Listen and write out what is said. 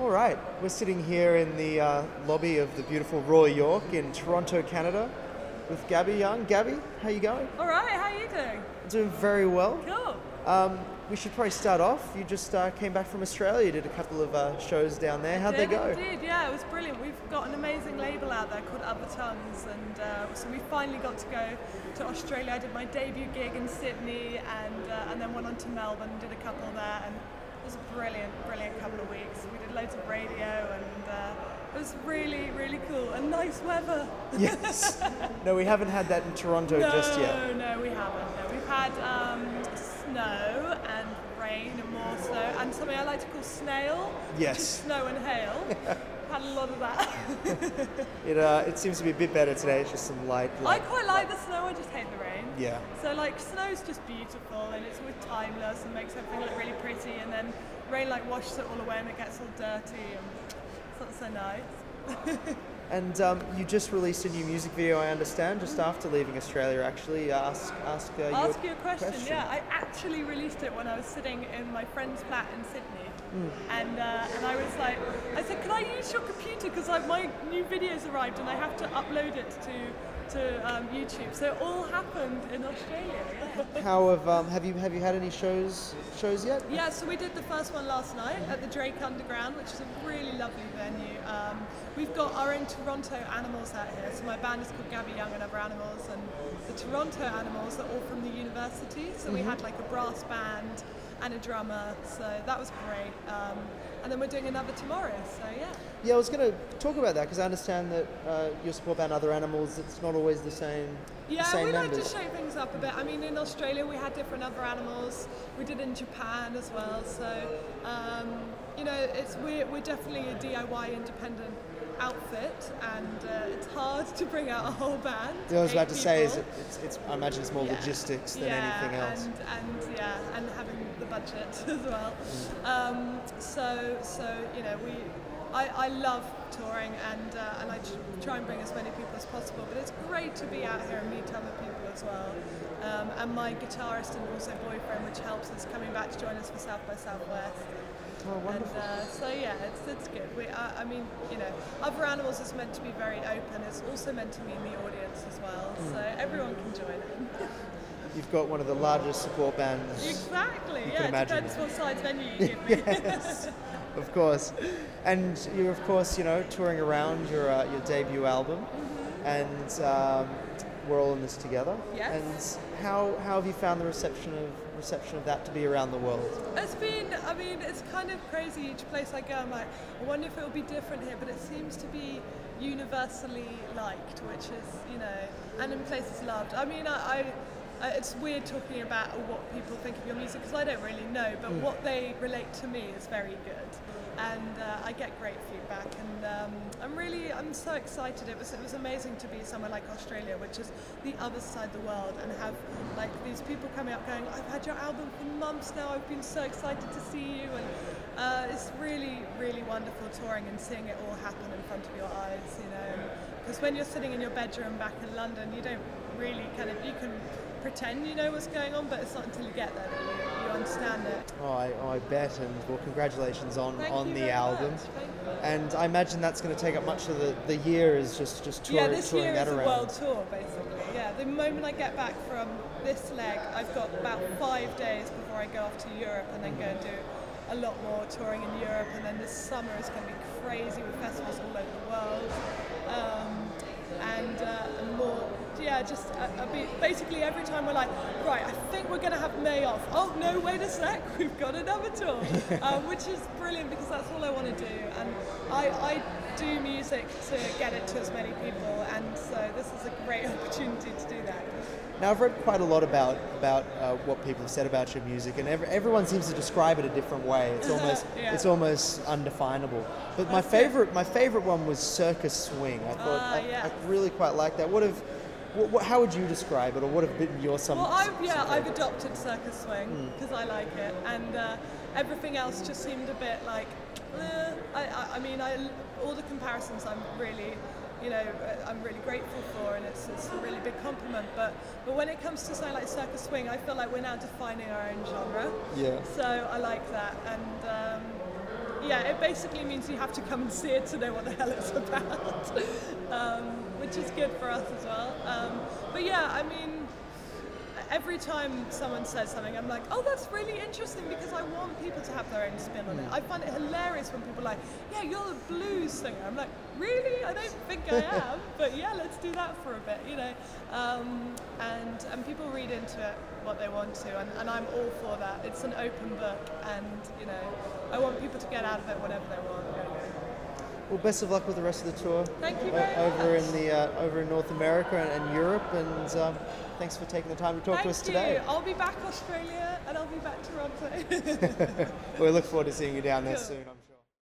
All right, we're sitting here in the lobby of the beautiful Royal York in Toronto, Canada, with Gabby Young. Gabby, how you going? All right, how are you doing? Doing very well. Cool. We should probably start off. You just came back from Australia, did a couple of shows down there. How'd they go? Indeed, yeah, it was brilliant. We've got an amazing label out there called Other Tongues, and so we finally got to go to Australia. I did my debut gig in Sydney, and then went on to Melbourne and did a couple there, and it was a brilliant couple of weeks. We did loads of radio, and it was really, really cool, and nice weather. Yes. No, we haven't had that in Toronto just yet. No, we haven't. No, we've had snow and rain and more snow, and something I like to call snail, Yes. which is snow and hail. Had a lot of that. It seems to be a bit better today. It's just some light. I quite like the snow. I just hate the rain. Yeah. So like snow's just beautiful, and it's always timeless and makes everything look really pretty. And then rain like washes it all away and it gets all dirty, and it's not so nice. And you just released a new music video, I understand, just after leaving Australia. Actually, ask you a question. Yeah, I actually released it when I was sitting in my friend's flat in Sydney, and I was like, I said, can I use your computer because my new video's arrived and I have to upload it to YouTube. So it all happened in Australia. How have you had any shows yet? Yeah, so we did the first one last night at the Drake Underground, which is a really lovely venue. We've got our own Toronto Animals out here. So my band is called Gabby Young Other Animals, and the Toronto Animals are all from the university. So we had like a brass band and a drummer, so that was great. And then we're doing another tomorrow, so yeah. Yeah, I was going to talk about that because I understand that your support band Other Animals, it's not always the same. Yeah, same we members. like to shake things up a bit. I mean, in Australia we had different Other Animals. We did in Japan as well. So, you know, we're definitely a DIY independent outfit, and it's hard to bring out a whole band. Yeah, I was about to say, people. it's I imagine it's more logistics than anything else. And having the budget as well. So you know, I love touring, and I try and bring as many people as possible, but it's great to be out here and meet other people as well. And my guitarist and also boyfriend, which helps, is coming back to join us for South by Southwest. Oh, wonderful. And so yeah, it's good. I mean, you know, Other Animals is meant to be very open. It's also meant to mean the audience as well, so everyone can join in. You've got one of the largest support bands. Exactly. You Yeah, can it imagine. depends what size venue you give me. Yes, of course. And you're of course, you know, touring around your debut album, and we're all in this together. Yes. And how have you found the reception of that to be around the world? It's been, I mean, it's kind of crazy. Each place I go, I'm like, I wonder if it will be different here, but it seems to be universally liked, which is, you know, and in places loved. I mean, it's weird talking about what people think of your music because I don't really know, but what they relate to me is very good, and I get great feedback, and I'm so excited. It was amazing to be somewhere like Australia, which is the other side of the world, and have like these people coming up going, I've had your album for months now, I've been so excited to see you, and it's really, really wonderful touring and seeing it all happen in front of your eyes, you know, because when you're sitting in your bedroom back in London, you don't really you can pretend you know what's going on, but it's not until you get there that you understand it. Oh, I bet, and well, congratulations on the album. Thank you. And I imagine that's going to take up much of the year, is just touring, this touring year that is around. a world tour, basically. Yeah, the moment I get back from this leg, I've got about 5 days before I go off to Europe, and then go and do a lot more touring in Europe. And then this summer is going to be crazy with festivals all over the world, and more. Yeah, just basically every time we're like, right, I think we're going to have May off. Oh no, wait a sec, we've got another tour, which is brilliant because that's all I want to do, and I do music to get it to as many people, and so this is a great opportunity to do that. Now, I've read quite a lot about what people have said about your music, and everyone seems to describe it a different way. It's almost it's almost undefinable. But my favorite one was Circus Swing. I thought I really quite liked that. How would you describe it, or what have been your I've adopted Circus Swing because I like it, and everything else just seemed a bit like. I mean, all the comparisons I'm really grateful for, and it's a really big compliment. But when it comes to something like Circus Swing, I feel like we're now defining our own genre. Yeah. So I like that, and yeah, it basically means you have to come and see it to know what the hell it's about, which is good for us as well. But yeah, I mean, every time someone says something, I'm like, oh, that's really interesting, because I want people to have their own spin on it. I find it hilarious when people are like, yeah, you're a blues singer. I'm like, really? I don't think I am, but yeah, let's do that for a bit, you know. And people read into it what they want to, and I'm all for that. It's an open book, and you know, I want people to get out of it whatever they want. Well, best of luck with the rest of the tour. Thank you very much. Over in North America and Europe, and thanks for taking the time to talk to us today. Thank you. I'll be back Australia, and I'll be back Toronto. We look forward to seeing you down there soon, I'm sure.